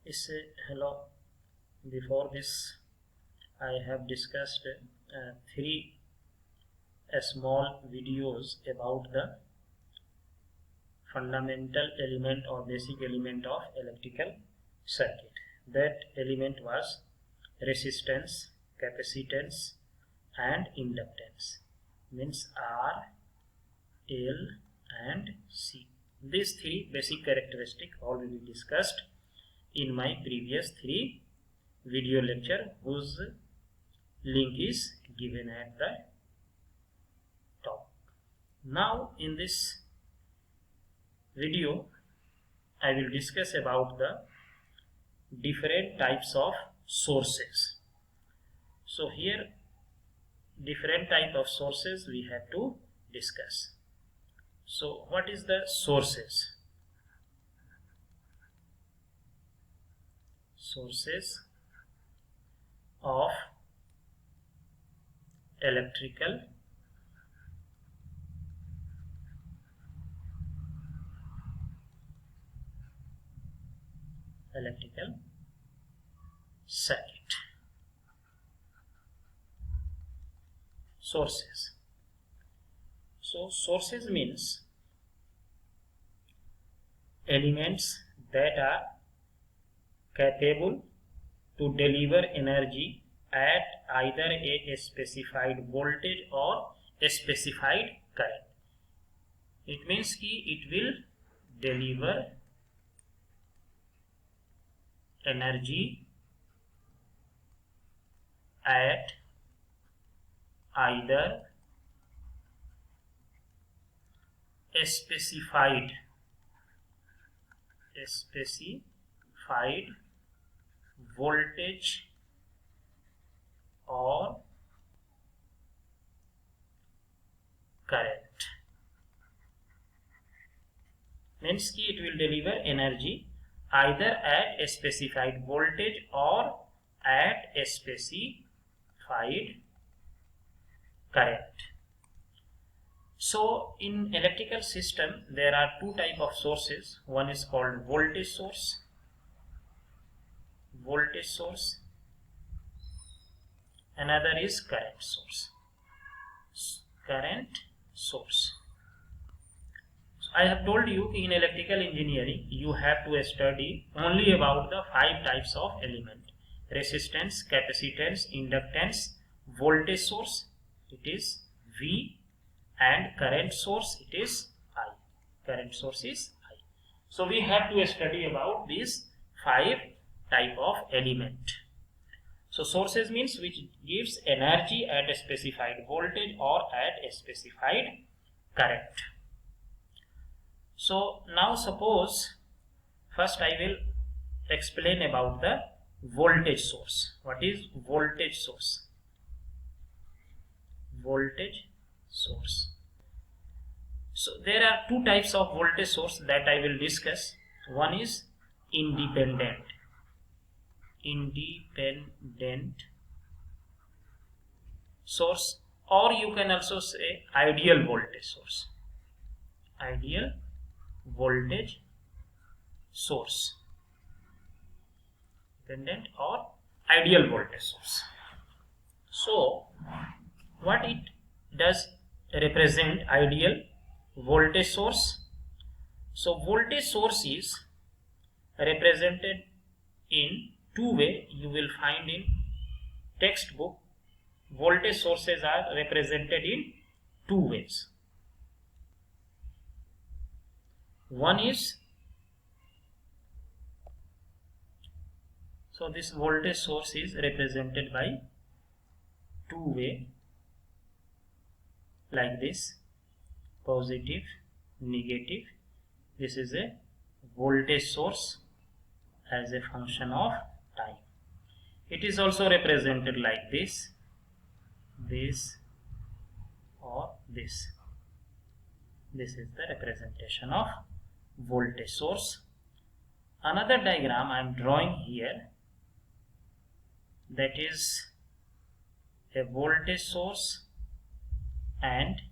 Hello. Before this, I have discussed three small videos about the fundamental element or basic element of electrical circuit. That element was resistance, capacitance, and inductance. Means R, L, and C. These three basic characteristics already discussed in my previous three video lecture, whose link is given at the top. Now in this video I will discuss about the different types of sources. So here different type of sources we have to discuss. So what is the sources? Sources of electrical circuit. Sources. So sources means elements that are capable to deliver energy at either a specified voltage or a specified current. It means it will deliver energy at either a specified voltage or current. Means it will deliver energy either at a specified voltage or at a specified current. So in electrical system there are two type of sources. One is called voltage source. Another is current source. So I have told you in electrical engineering you have to study only about the 5 types of element: resistance, capacitance, inductance, voltage source, it is V, and current source, it is I. Current source is I. So we have to study about these 5 type of element. So sources means which gives energy at a specified voltage or at a specified current. So now suppose first I will explain about the voltage source. What is voltage source? Voltage source. So there are two types of voltage source that I will discuss. One is independent source, or you can also say ideal voltage source. Ideal voltage source, dependent or ideal voltage source. So what it does represent ideal voltage source? So voltage source is represented in two ways. You will find in textbook voltage sources are represented in two ways. One is, so this voltage source is represented by two way, like this: positive, negative. This is a voltage source as a function of time. It is also represented like this or this. This is the representation of voltage source. Another diagram I am drawing here, that is a voltage source and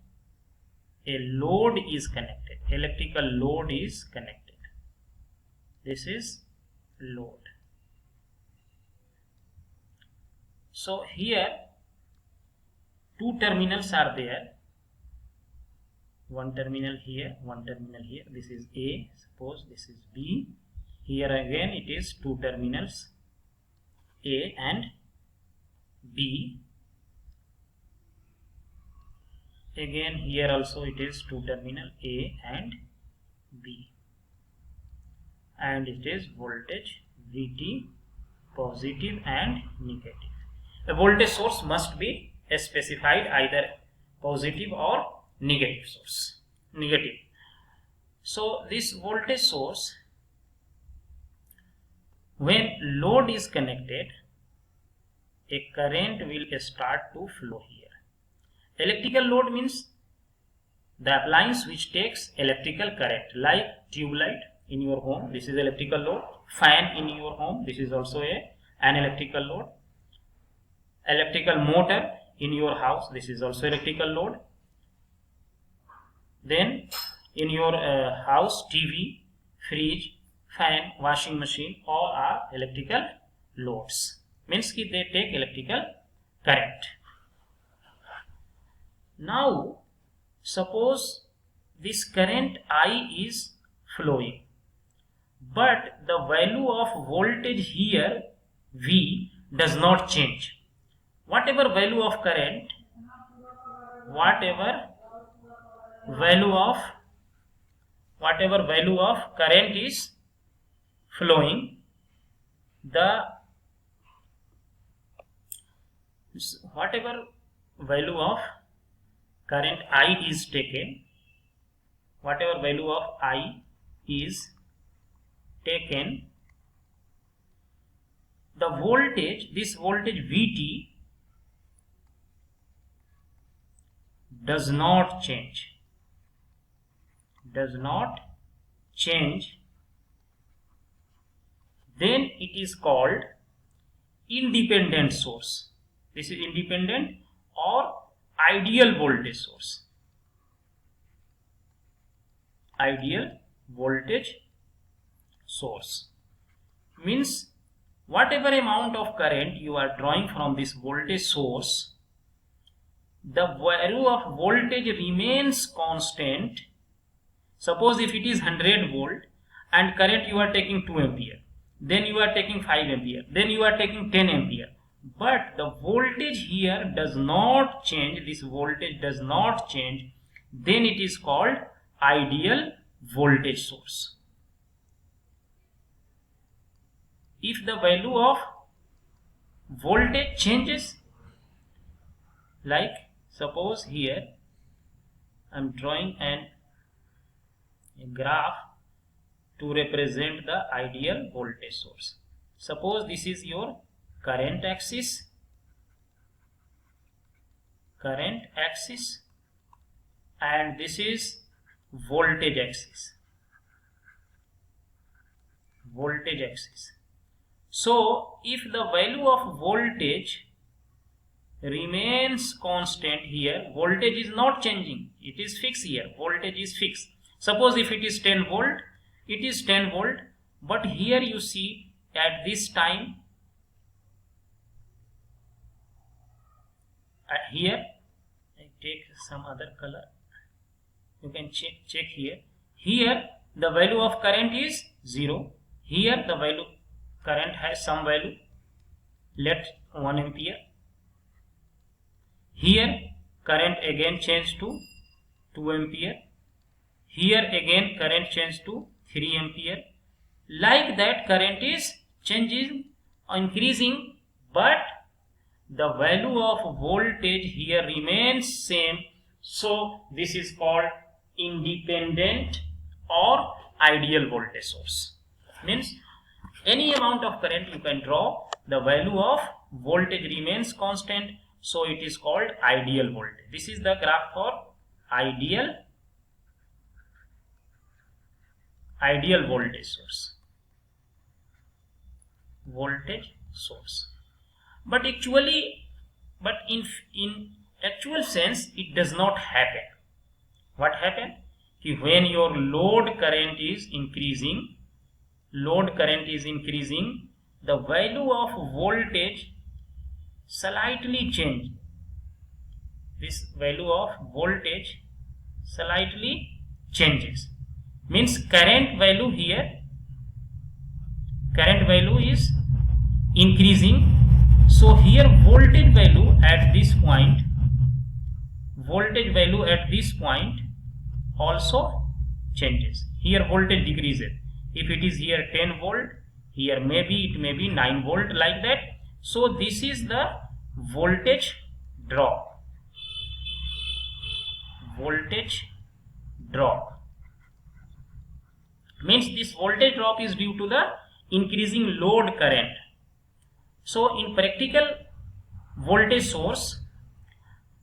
a load is connected. Electrical load is connected. This is load. So here two terminals are there, one terminal here, one terminal here. This is A, suppose this is B. Here again it is two terminals, A and B. Again here also it is two terminal, A and B, and it is voltage VT, positive and negative. A voltage source must be specified, either positive or negative source. Negative. So this voltage source, when load is connected, a current will start to flow here. Electrical load means the appliance which takes electrical current, like tube light in your home, this is electrical load. Fan in your home, this is also an electrical load. Electrical motor in your house, this is also electrical load. Then in your house, TV, fridge, fan, washing machine, all are electrical loads. Means that they take electrical current. Now suppose this current I is flowing, but the value of voltage here V does not change. Whatever value of current, whatever value of current is flowing, whatever value of current I is taken, whatever value of I is taken, the voltage, this voltage VT does not change, then it is called independent source. This is independent or ideal voltage source. Ideal voltage source means whatever amount of current you are drawing from this voltage source, the value of voltage remains constant. Suppose if it is 100 volt and current you are taking 2 ampere, then you are taking 5 ampere, then you are taking 10 ampere, but the voltage here does not change, this voltage does not change, then it is called ideal voltage source. If the value of voltage changes, like suppose here I am drawing a graph to represent the ideal voltage source. Suppose this is your current axis, and this is voltage axis. So if the value of voltage remains constant here, voltage is not changing, it is fixed here, voltage is fixed. Suppose if it is 10 volt, it is 10 volt, but here you see at this time, here I take some other color, you can check here. Here the value of current is 0. Here the value current has some value, let 1 ampere. Here current again changed to 2 ampere. Here again current changed to 3 ampere. Like that current is changing, increasing, but the value of voltage here remains same. So this is called independent or ideal voltage source. Means any amount of current you can draw, the value of voltage remains constant, so it is called ideal voltage. This is the graph for ideal voltage source. But in actual sense it does not happen. What happen? When your load current is increasing, the value of voltage slightly change. This value of voltage slightly changes, means current value here, current value is increasing, so here voltage value at this point, voltage value at this point also changes. Here voltage decreases. If it is here 10 volt, here maybe it may be 9 volt, like that. So this is the voltage drop. Voltage drop means this voltage drop is due to the increasing load current. So in practical voltage source,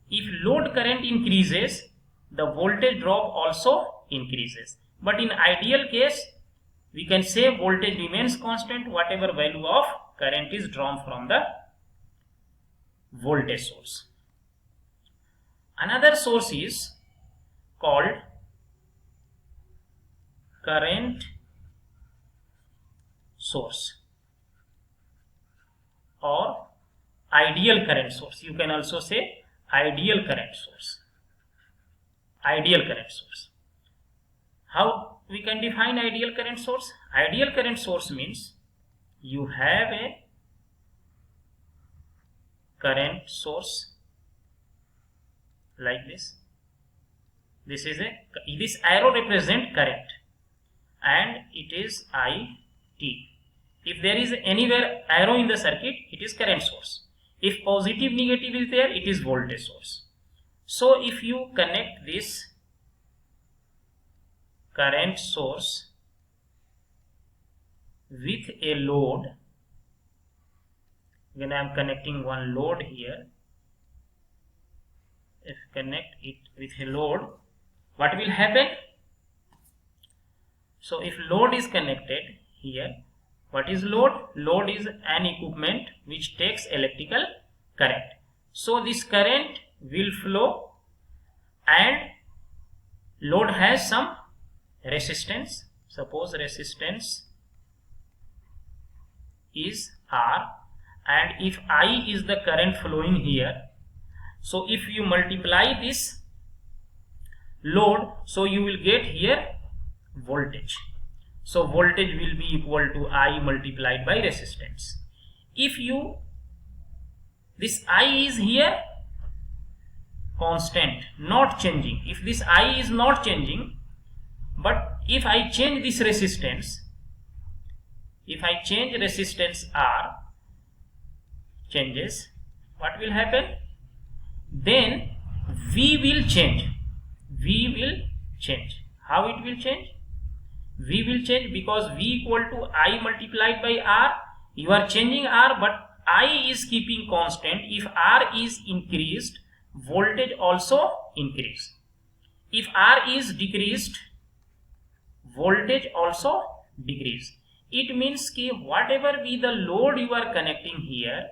if load current increases, the voltage drop also increases. But in ideal case, we can say voltage remains constant whatever value of current is drawn from the voltage source. Another source is called current source or ideal current source. You can also say ideal current source. Ideal current source. How we can define ideal current source? Ideal current source means you have a current source like this. This arrow represent current and it is IT. If there is anywhere arrow in the circuit, it is current source. If positive negative is there, it is voltage source. So if you connect this current source with a load, when I am connecting one load here, if connect it with a load, what will happen? So if load is connected here, what is load? Load is an equipment which takes electrical current. So this current will flow and load has some resistance. Suppose resistance is R, and if I is the current flowing here, so if you multiply this load, so you will get here voltage. So voltage will be equal to I multiplied by resistance. If this I is here constant, not changing. If this I is not changing, but if I change this resistance, if I change resistance R, changes, what will happen? Then V will change. V will change. How it will change? V will change because V equal to I multiplied by R. You are changing R, but I is keeping constant. If R is increased, voltage also increase. If R is decreased, voltage also decrease. It means that whatever be the load you are connecting here,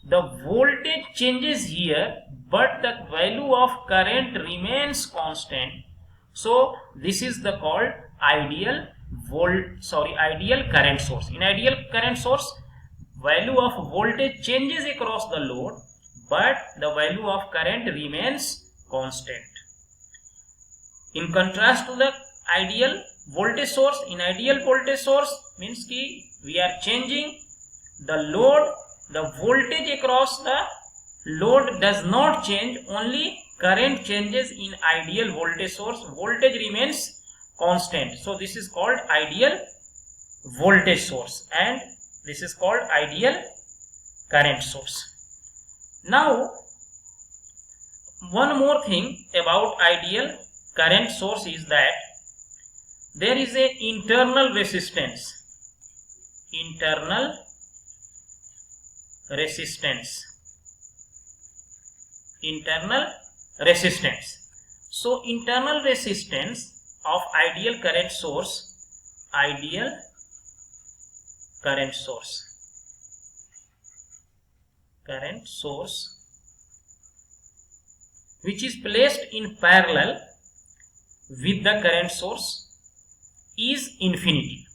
the voltage changes here, but the value of current remains constant. So this is the called ideal current source. In ideal current source, value of voltage changes across the load, but the value of current remains constant. In contrast to the ideal voltage source, in ideal voltage source means ki we are changing the load, the voltage across the load does not change, only current changes. In ideal voltage source, voltage remains constant. So this is called ideal voltage source and this is called ideal current source. Now one more thing about ideal current source is that there is a internal resistance. Internal resistance. Internal resistance. So internal resistance of ideal current source, ideal current source, current source which is placed in parallel with the current source is infinity.